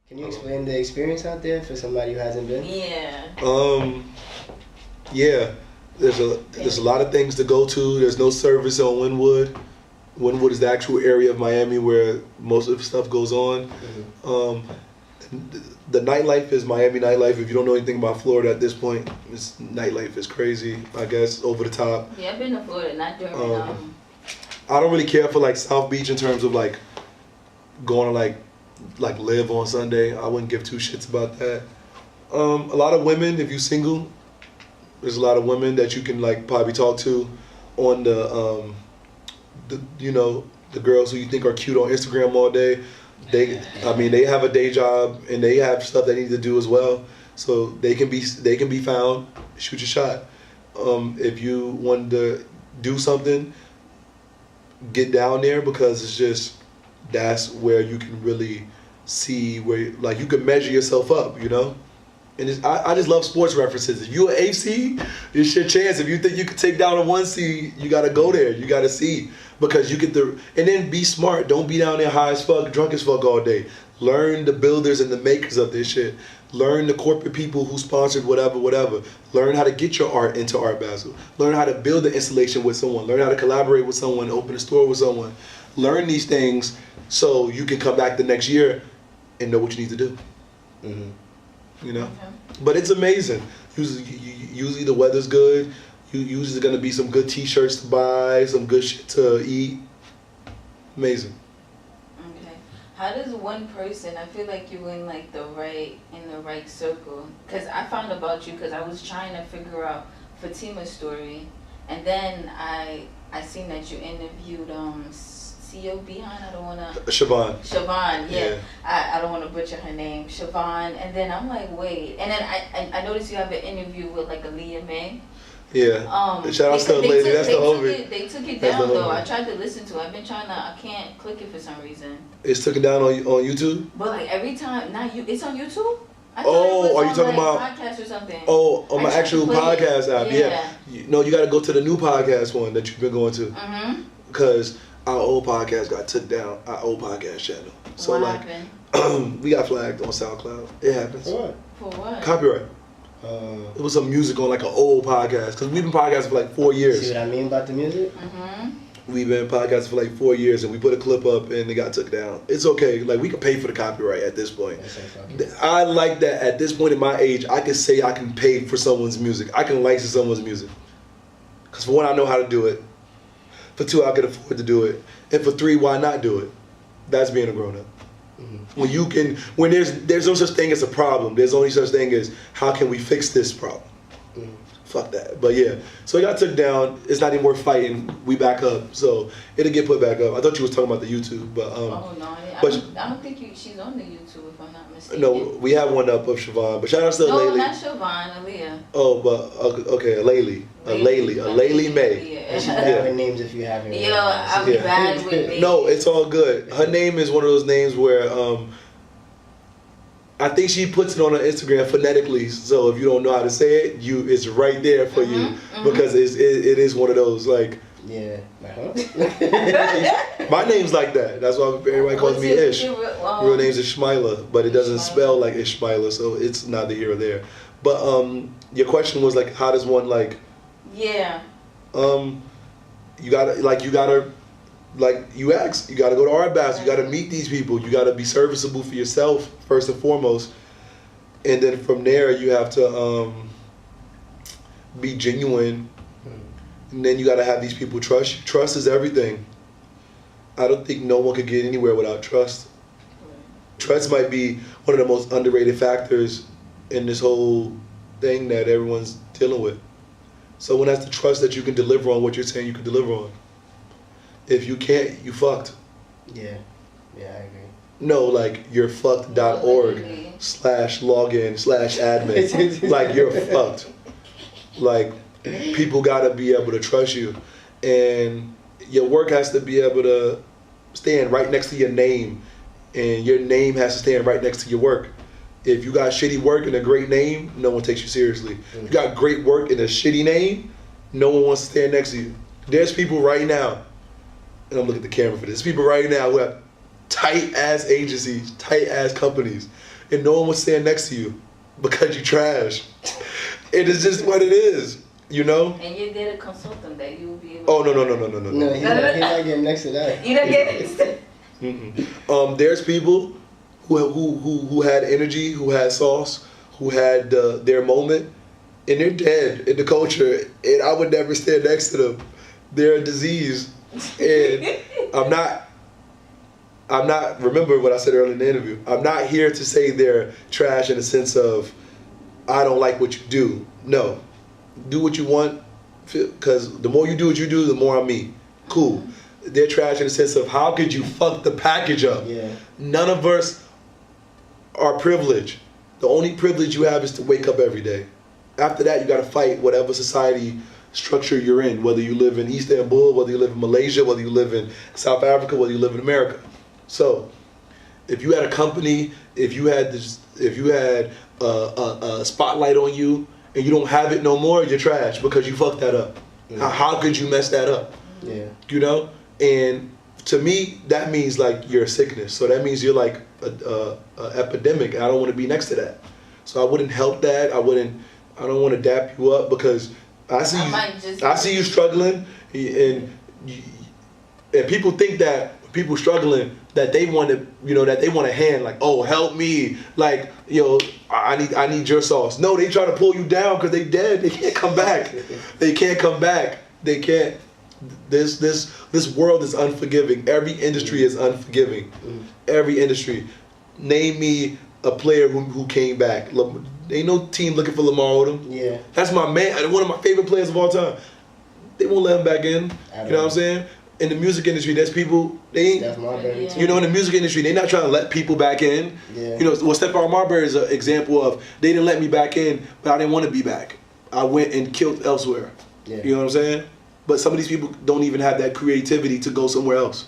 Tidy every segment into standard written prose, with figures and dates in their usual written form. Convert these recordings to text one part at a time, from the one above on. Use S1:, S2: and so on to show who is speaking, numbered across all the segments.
S1: Can you explain the experience out there for somebody who hasn't been?
S2: Yeah. Yeah. There's a lot of things to go to. There's no service on Wynwood. Wynwood is the actual area of Miami where most of the stuff goes on. The nightlife is Miami nightlife. If you don't know anything about Florida at this point, this nightlife is crazy, I guess, over the top.
S3: Yeah, I've been to Florida, not during
S2: I don't really care for like South Beach in terms of like going to like live on Sunday. I wouldn't give two shits about that. A lot of women, if you're single, there's a lot of women that you can like probably talk to on the you know, the girls who you think are cute on Instagram all day. They have a day job and they have stuff they need to do as well. So they can be found. Shoot your shot. If you want to do something, get down there because it's just that's where you can really see where like you can measure yourself up, you know. And I just love sports references. If you're an AC, it's your chance. If you think you could take down a 1C, you gotta go there. You gotta see because you get and then be smart. Don't be down there high as fuck, drunk as fuck all day. Learn the builders and the makers of this shit. Learn the corporate people who sponsored whatever. Learn how to get your art into Art Basel. Learn how to build an installation with someone. Learn how to collaborate with someone, open a store with someone. Learn these things so you can come back the next year and know what you need to do. Mm-hmm. You know, but it's amazing. Usually the weather's good. Usually gonna be some good T-shirts to buy, some good shit to eat. Amazing.
S3: Okay, how does one person? I feel like you're in like the right circle. Cause I found about you because I was trying to figure out Fatima's story, and then I seen that you interviewed C.O. Behind, I don't wanna. Siobhan, yeah. I don't wanna butcher her name, Siobhan. And then I'm like, wait. And then I noticed you have an interview with like Aaliyah May.
S2: Yeah. Shout out to the lady. That's the homie.
S3: They took it down though. I tried to listen to it. I've been trying to. I can't click it for some reason.
S2: It's took it down on YouTube.
S3: But like every time, it's on YouTube.
S2: Are you talking about
S3: podcast or something?
S2: Oh, on my actual podcast app. Yeah. You got to go to the new podcast one that you've been going to. Because our old podcast got took down, our old podcast channel. So
S3: what happened?
S2: We got flagged on SoundCloud. It happens.
S1: For
S3: what?
S2: Copyright. It was some music on like an old podcast. Because we've been podcasting for like 4 years.
S1: See what I mean about the music?
S2: We've been podcasting for like 4 years and we put a clip up and it got took down. It's okay. Like we can pay for the copyright at this point. I like that at this point in my age, I can say I can pay for someone's music. I can license someone's music. Because for one, I know how to do it. For two, I could afford to do it. And for three, why not do it? That's being a grown-up. When there's no such thing as a problem. There's only such thing as how can we fix this problem? Fuck that. But yeah, so it got took down. It's not even worth fighting. We back up. So it'll get put back up. I thought you was talking about the YouTube, but
S3: oh no, I don't think she's on the YouTube if I'm not mistaken.
S2: No, we have one up of Siobhan, but shout out to Laylee.
S3: No, not Siobhan, Aaliyah.
S2: Oh, but okay, Laylee May.
S1: You should have her names if you haven't.
S3: Yo, I'm bad with names.
S2: No, it's all good. Her name is one of those names where I think she puts it on her Instagram phonetically. So if you don't know how to say it, it's right there for you because it is one of those like.
S1: Yeah.
S2: My name's like that. That's why everybody calls me Ish. Real name's Ishmaela, but it doesn't spell like Ishmaela, so it's neither here or there. But your question was like, how does one like?
S3: Yeah.
S2: You gotta go to Art Basel. You gotta meet these people. You gotta be serviceable for yourself first and foremost, and then from there you have to be genuine. And then you gotta have these people trust you. Trust is everything. I don't think no one could get anywhere without trust. Trust might be one of the most underrated factors in this whole thing that everyone's dealing with. So one has to trust that you can deliver on what you're saying you can deliver on. If you can't, you fucked.
S1: Yeah, I agree.
S2: No, like you're fucked.org/login/admin. Like you're fucked. Like people gotta be able to trust you. And your work has to be able to stand right next to your name. And your name has to stand right next to your work. If you got shitty work and a great name, no one takes you seriously. If you got great work and a shitty name, no one wants to stand next to you. There's people right now, and I'm looking at the camera for this, people right now who have tight ass agencies, tight ass companies, and no one will stand next to you because you trash. It is just what it is, you know.
S3: And you did a consultant that you will be able.
S2: Oh no.
S1: No, he's not getting next to that.
S3: You don't get it.
S2: There's people who had energy, who had sauce, who had their moment, and they're dead in the culture, and I would never stand next to them. They're a disease, and I'm not. Remember what I said earlier in the interview. I'm not here to say they're trash in the sense of I don't like what you do. No, do what you want, because the more you do what you do, the more I'm me. Cool. They're trash in the sense of how could you fuck the package up?
S1: Yeah.
S2: None of us are privileged. The only privilege you have is to wake up every day. After that, you got to fight whatever society structure you're in, whether you live in Istanbul, whether you live in Malaysia, whether you live in South Africa, whether you live in America. So, if you had a company, if you had a spotlight on you, and you don't have it no more, you're trash because you fucked that up.
S1: Yeah.
S2: How could you mess that up?
S1: Yeah.
S2: You know? And to me, that means like you're a sickness. So that means you're like a epidemic. I don't want to be next to that. So I wouldn't help that. I don't want to dap you up because I see you struggling, and people think that people struggling that they want to, that they want a hand, like, oh, help me, like, I need your sauce. No, they try to pull you down because they dead. They can't come back. They can't come back. They can't. This world is unforgiving. Every industry is unforgiving. Every industry. Name me a player who came back. Ain't no team looking for Lamar Odom.
S1: Yeah.
S2: That's my man. One of my favorite players of all time. They won't let him back in. You know what I'm saying? In the music industry, there's people, they ain't, in the music industry, they're not trying to let people back in.
S1: Yeah.
S2: Stephon Marbury is an example of, they didn't let me back in, but I didn't want to be back. I went and killed elsewhere.
S1: Yeah.
S2: You know what I'm saying? But some of these people don't even have that creativity to go somewhere else.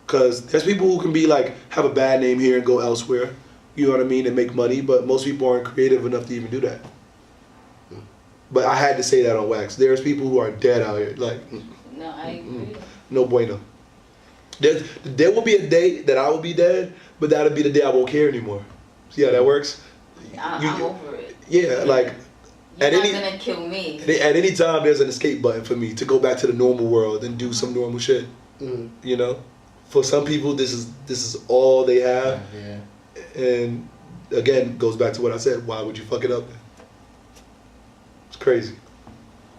S2: Because there's people who can be like, have a bad name here and go elsewhere, you know what I mean, and make money, but most people aren't creative enough to even do that. But I had to say that on wax. There's people who are dead out here, like,
S3: no, I agree.
S2: No bueno. There will be a day that I will be dead, but that'll be the day I won't care anymore. See how that works?
S3: I'm over it.
S2: Yeah, like
S3: you're not gonna kill me.
S2: At any time, there's an escape button for me to go back to the normal world and do some normal shit. You know, for some people, this is all they have.
S1: Yeah.
S2: And again, goes back to what I said. Why would you fuck it up? It's crazy.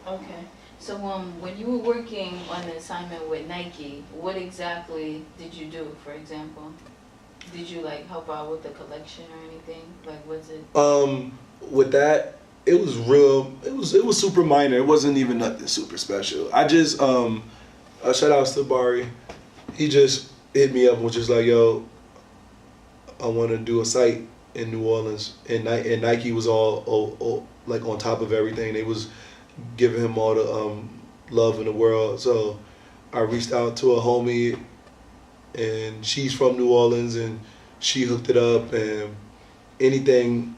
S3: Okay. So when you were working on the assignment with Nike, what exactly did you do, for example? Did you like help out with the collection or anything? Like, was it?
S2: With that, it was real. It was super minor. It wasn't even nothing super special. I just shout outs to Bari. He just hit me up and was just like, yo, I want to do a site in New Orleans, and Nike was all like on top of everything. They was giving him all the love in the world. So I reached out to a homie, and she's from New Orleans, and she hooked it up. And anything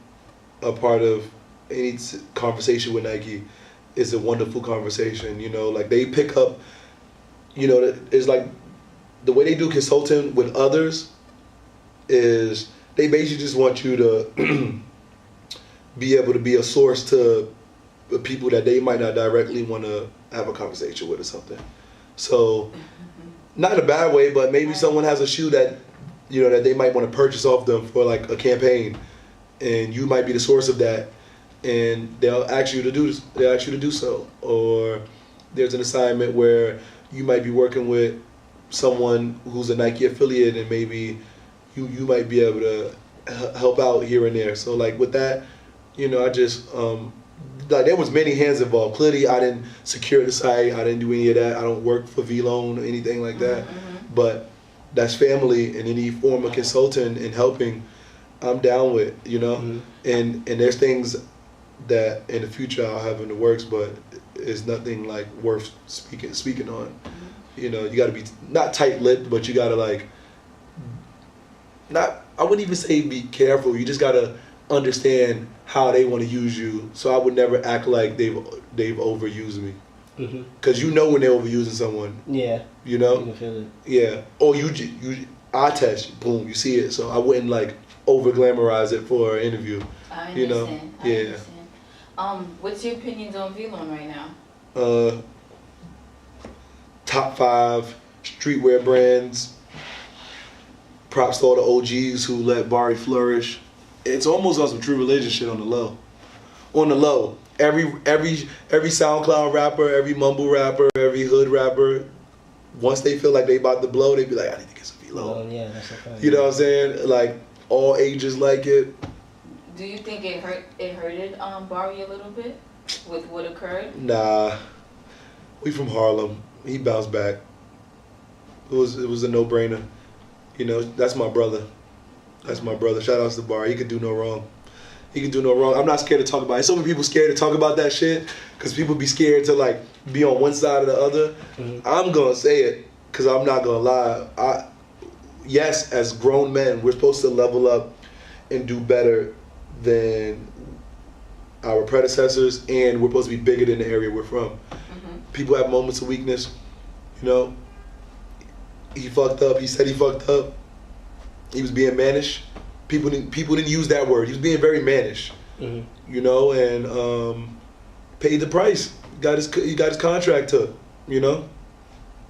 S2: a part of any conversation with Nike is a wonderful conversation. Like they pick up, it's like the way they do consulting with others is they basically just want you to be able to be a source to people that they might not directly want to have a conversation with or something. So, not in a bad way, but maybe someone has a shoe that, that they might want to purchase off them for like a campaign, and you might be the source of that, and they'll ask you to do so. Or there's an assignment where you might be working with someone who's a Nike affiliate, and maybe you might be able to help out here and there. So like with that, I just like there was many hands involved. Clearly, I didn't secure the site. I didn't do any of that. I don't work for V-Loan or anything like that. But that's family, and any form of consulting and helping, I'm down with. And there's things that in the future I'll have in the works, but it's nothing like worth speaking on. You got to be not tight-lipped, but you got to like not. I wouldn't even say be careful. You just got to understand how they want to use you. So I would never act like they've overused me. Because when they're overusing someone.
S1: Yeah.
S2: You know?
S1: You can feel it.
S2: Yeah. Or eye test, boom, you see it. So I wouldn't like over glamorize it for an interview.
S3: I understand.
S2: You know?
S3: I understand. What's your opinions on V-Lone right now?
S2: Top 5 streetwear brands. Props to all the OGs who let Bari flourish. It's almost on some True Religion shit on the low. On the low. Every SoundCloud rapper, every mumble rapper, every hood rapper, once they feel like they about to blow, they be like, I need to get some V-Lone.
S1: Yeah, that's a fact.
S2: You know what I'm saying? Like, all ages like it.
S3: Do you think it hurted Bari a little bit with what occurred?
S2: Nah. We from Harlem. He bounced back. It was a no-brainer. You know, that's my brother. That's my brother. Shout outs to Bari. He could do no wrong. He could do no wrong. I'm not scared to talk about it. So many people scared to talk about that shit because people be scared to like be on one side or the other. Mm-hmm. I'm gonna say it because I'm not gonna lie. Yes, as grown men, we're supposed to level up and do better than our predecessors, and we're supposed to be bigger than the area we're from. Mm-hmm. People have moments of weakness. You know, he fucked up. He said he fucked up. He was being mannish. People didn't use that word. He was being very mannish. Mm-hmm. You know, and paid the price. He got his contract took. You know,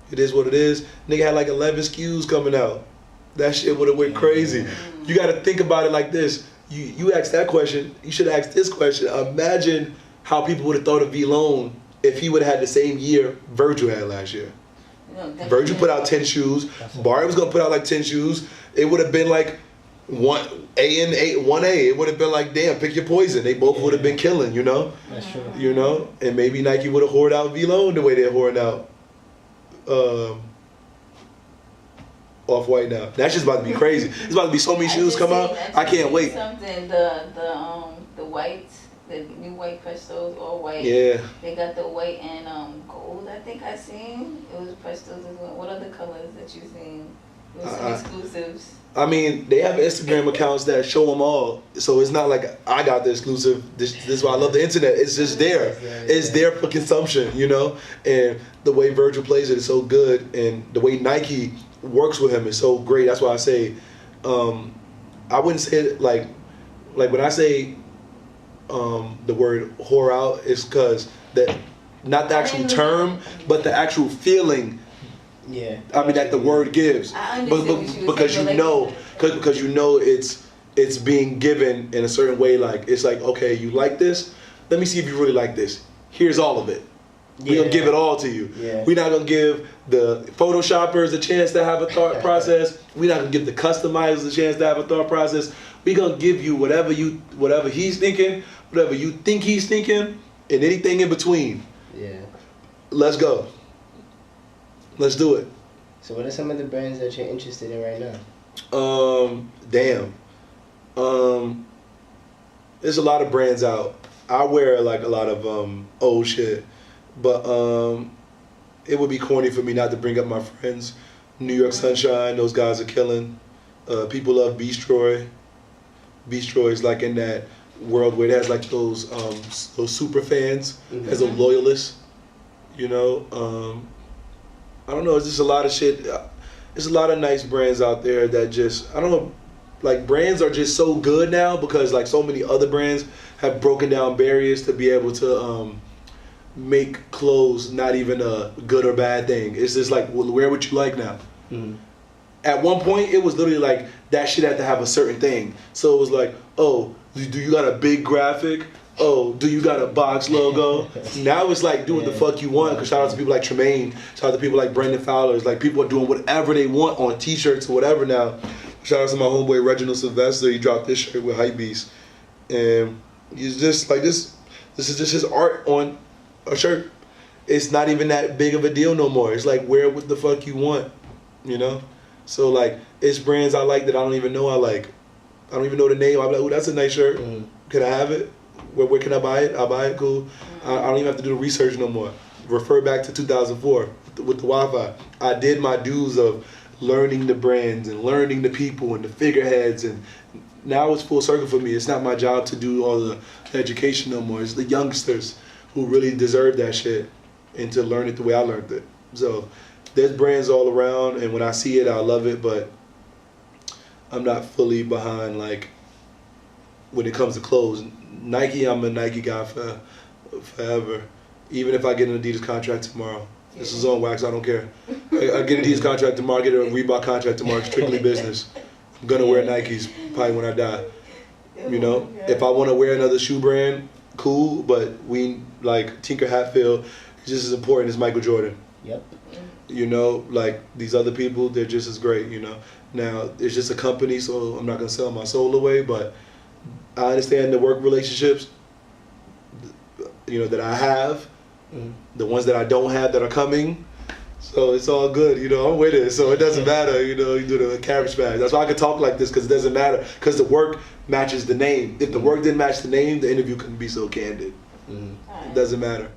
S2: it is what it is. Nigga had like 11 SKUs coming out. That shit would have went crazy. You got to think about it like this. You asked that question. You should ask this question. Imagine how people would have thought of V-Lone if he would have had the same year Virgil had last year. Virgil put out 10 shoes. Bari was gonna put out like 10 shoes. It would have been like 1A and 1A. It would have been like, damn, pick your poison. They both would have been killing, you know?
S1: That's true.
S2: You know? And maybe Nike would have whored out V-Lone the way they're whoring out Off-White now. That's just about to be crazy. It's about to be so many shoes come out. I can't wait.
S3: Something the white, the new white Prestos, all white.
S2: Yeah.
S3: They got the white and gold. I think I seen. It was Prestos as well. What other colors that you seen? It was some exclusives.
S2: I mean, they have Instagram accounts that show them all, so it's not like I got the exclusive. This is why I love the internet. It's just there. It's there for consumption, you know. And the way Virgil plays it is so good, and the way Nike works with him is so great. That's why I say, I wouldn't say it like when I say the word whore out, it's because that not the actual term, but the actual feeling.
S1: Yeah.
S2: I mean that the word gives, but because you know, because you know it's being given in a certain way. Like it's like, okay, you like this. Let me see if you really like this. Here's all of it. We're gonna give it all to you. Yeah. We're not gonna give the Photoshoppers a chance to have a thought process. We're not gonna give the customizers a chance to have a thought process. We're gonna give you whatever he's thinking, whatever you think he's thinking, and anything in between.
S1: Yeah. Let's
S2: go. Let's do it.
S1: So what are some of the brands that you're interested in right now?
S2: There's a lot of brands out. I wear like a lot of old shit, but it would be corny for me not to bring up my friends. New York Sunshine, those guys are killing. People love Beast Troy. Beast Troy is like in that world where it has like those super fans as a loyalist, you know. I don't know, it's just a lot of shit. There's a lot of nice brands out there that just, I don't know, like brands are just so good now because like so many other brands have broken down barriers to be able to make clothes not even a good or bad thing. It's just like, well, wear what you like now. Mm-hmm. At one point, it was literally like that shit had to have a certain thing. So it was like, oh, do you got a big graphic? Oh, do you got a box logo? Now it's like, do what the fuck you want. Because shout out to people like Tremaine. Shout out to people like Brendan Fowler. It's like people are doing whatever they want on t-shirts or whatever now. Shout out to my homeboy Reginald Sylvester. He dropped this shirt with Hypebeast. And he's just like, this is just his art on a shirt. It's not even that big of a deal no more. It's like, wear what the fuck you want, you know? So like, it's brands I like that I don't even know I like. I don't even know the name. I'm like, oh, that's a nice shirt. Can I have it? Where can I buy it? I'll buy it, cool. I don't even have to do the research no more. Refer back to 2004 with the Wi-Fi. I did my dues of learning the brands and learning the people and the figureheads, and now it's full circle for me. It's not my job to do all the education no more. It's the youngsters who really deserve that shit and to learn it the way I learned it. So there's brands all around, and when I see it, I love it, but I'm not fully behind like when it comes to clothes. Nike, I'm a Nike guy forever. Even if I get an Adidas contract tomorrow, this is on wax. I don't care. I get an Adidas contract tomorrow. I get a Reebok contract tomorrow. It's strictly business. I'm gonna wear Nikes probably when I die. You know, if I want to wear another shoe brand, cool. But we like Tinker Hatfield is just as important as Michael Jordan.
S1: Yep.
S2: You know, like these other people, they're just as great. You know, now it's just a company, so I'm not gonna sell my soul away. But I understand the work relationships, you know, that I have, the ones that I don't have that are coming. So it's all good, you know, I'm with it. So it doesn't matter, you know, you do the cabbage patch. That's why I can talk like this, because it doesn't matter. Because the work matches the name. If the work didn't match the name, the interview couldn't be so candid. It doesn't matter.